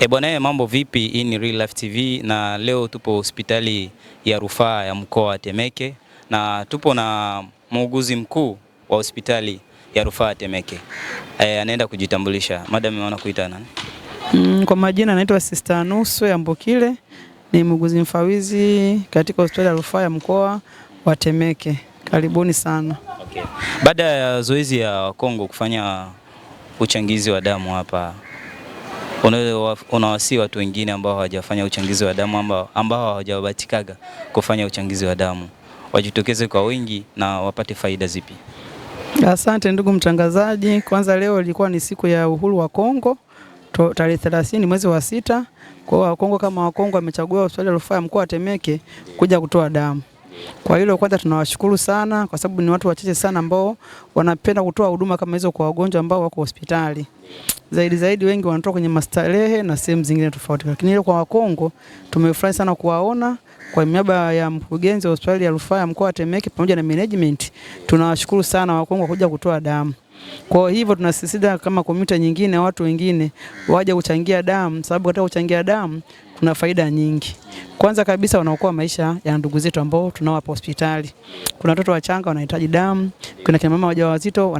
Bwana, mambo vipi? Hii ni Real Life TV na leo tupo hospitali ya rufaa ya mkoa wa Temeke na tupo na muuguzi mkuu wa hospitali ya rufaa ya Temeke. Anaenda kujitambulisha. Madam, unaona kuita nani? Kwa majina naitwa Sister Nusu ya Mbokile, ni muuguzi mfawizi katika hospitali ya rufaa ya mkoa wa Temeke. Karibuni sana. Okay. Baada ya zoezi ya Kongo kufanya uchangizi wa damu hapa, unawasi watu wengine ambao hawajafanya uchangizi wa damu ambao hawajabatikaga kufanya uchangizi wa damu wajitokeze kwa wingi na wapate faida zipi? Asante ndugu mtangazaji. Kwanza leo ilikuwa ni siku ya uhuru wa Kongo, tarehe 30 mwezi wa 6. Kwa hiyo Wakongo kama Wakongo wamechagua hospitali ya rufaa ya mkoa wa Temeke kuja kutoa damu. Kwa hilo kwanza tunawashukuru sana kwa sababu ni watu wachache sana ambao wanapenda kutoa huduma kama hizo kwa wagonjwa ambao wako hospitali. Zaidi wengi wanatoka kwenye mastarehe na sehemu zingine tofauti. Lakini ile kwa Wakongo tumefurahi sana kuwaona. Kwa niaba ya mkurugenzi wa hospitali ya rufaa ya mkoa wa Temeke pamoja na management, tunawashukuru sana Wakongo kuja kutoa damu. Kwa hivyo tunasisitiza kama community nyingine, watu wengine waje kuchangia damu, sababu katika kuchangia damu kuna faida nyingi. Kwanza kabisa wanaokoa maisha ya ndugu zetu ambao tunawapa hospitali. Kuna watoto wachanga wanahitaji damu, kuna kina mama wajawazito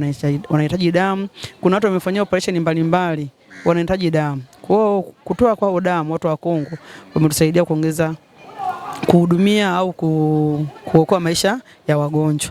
wanahitaji damu, kuna watu wamefanyia operation mbalimbali wanahitaji damu. Kwa hiyo kutoa kwa damu, watu wa Kongo wametusaidia kuhudumia au kuokoa maisha ya wagonjwa.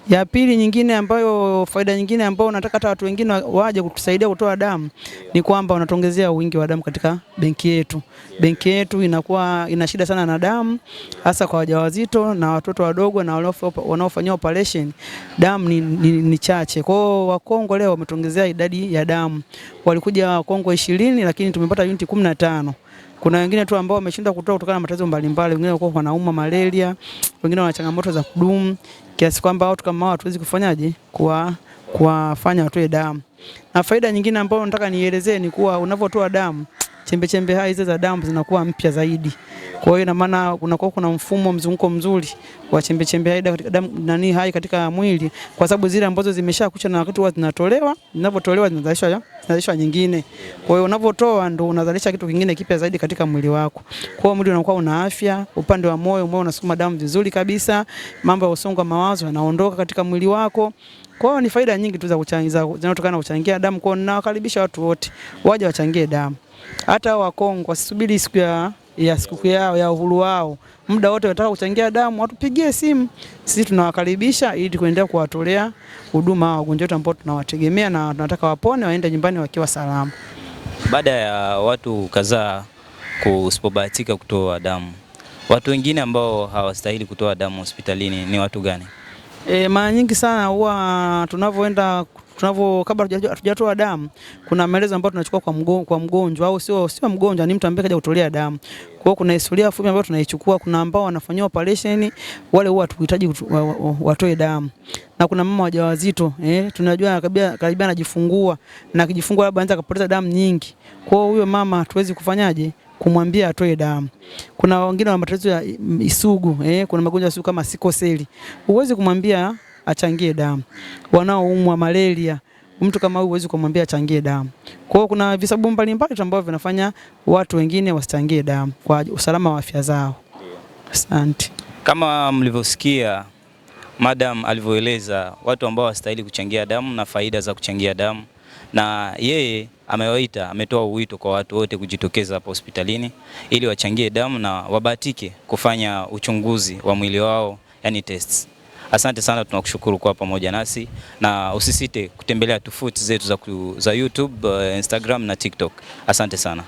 Ya pili nyingine ambayo faida nyingine ambayo nataka hata watu wengine waje kutusaidia kutoa damu ni kwamba wanatuongezea wingi wa damu katika benki yetu. Benki yetu inakuwa ina shida sana na damu, hasa kwa wajawazito na watoto wadogo na wanaofanyia operation. Damu ni chache. Kwa hiyo Wakongo leo wametuongezea idadi ya damu. Walikuja Wakongo 20 lakini tumepata unit 15. Kuna wengine tu ambao wameshindwa kutoa kutokana na matatizo mbalimbali, wengine wako wanauma malaria, wengine wana changamoto za kudumu, kiasi kwamba watu kama watu hawezi kufanyaje kuwafanya watoe damu. Na faida nyingine ambayo nataka nielezee ni kuwa unapotoa damu, chembe hai hizo za damu zinakuwa mpya zaidi. Kwa hiyo ina maana kuna mfumo mzunguko mzuri wa chembe hai katika damu hai katika mwili, kwa sababu zile ambazo zimeshakucha na wakati zinatolewa, zinapotolewa zinazalishwa nyingine. Kwa hiyo unapotoa ndo unazalisha kitu kingine kipya zaidi katika mwili wako. Kwa hiyo mwili unakuwa una afya, upande wa moyo unasukuma damu vizuri kabisa, mambo ya usongo wa mawazo yanaondoka katika mwili wako. Kwa hiyo ni faida nyingi tu za kuchangia zinatokana na kuchangia damu. Kwa hiyo nawakaribisha watu wote waje wachangie damu. Hata Wakongo wasisubiri siku yao ya uhuru wao, muda wote wataka kuchangia damu watupigie simu, sisi tunawakaribisha ili kuendelea kuwatolea huduma wagonjwa wetu ambao tunawategemea na tunataka wapone waende nyumbani wakiwa salama. Baada ya watu kadhaa kusipobahatika kutoa damu, watu wengine ambao hawastahili kutoa damu hospitalini ni watu gani? Mara nyingi sana huwa kabla hatujatoa damu kuna maelezo ambayo tunachukua kwa mgonjwa au sio mgonjwa, ni mtu ambaye kaja kutolea damu. Kwa hiyo kuna historia fupi ambayo tunaichukua. Kuna ambao wanafanyia operation, wale huwa tuhitaji watoe damu. Na kuna mama wajawazito, tunajua karibia anajifungua na akijifungua labda anaweza kupoteza damu nyingi. Kwa hiyo huyo mama hatuwezi kufanyaje kumwambia atoe damu. Kuna wengine wa matatizo ya isugu, kuna magonjwa sugu kama sikoseli. Huwezi kumwambia achangie damu. Wanaoumwa malaria, mtu kama huyu huwezi kumwambia achangie damu. Kwa hiyo kuna visababu mbalimbali ambavyo vinafanya watu wengine wasichangie damu kwa usalama wa afya zao. Asante. Kama mlivyosikia madam alivyoeleza watu ambao wastahili kuchangia damu na faida za kuchangia damu, na yeye ametoa wito kwa watu wote kujitokeza hapa hospitalini ili wachangie damu na wabahatike kufanya uchunguzi wa mwili wao, yani tests. Asante sana, tunakushukuru kwa pamoja nasi na usisite kutembelea tovuti zetu za YouTube, Instagram na TikTok. Asante sana.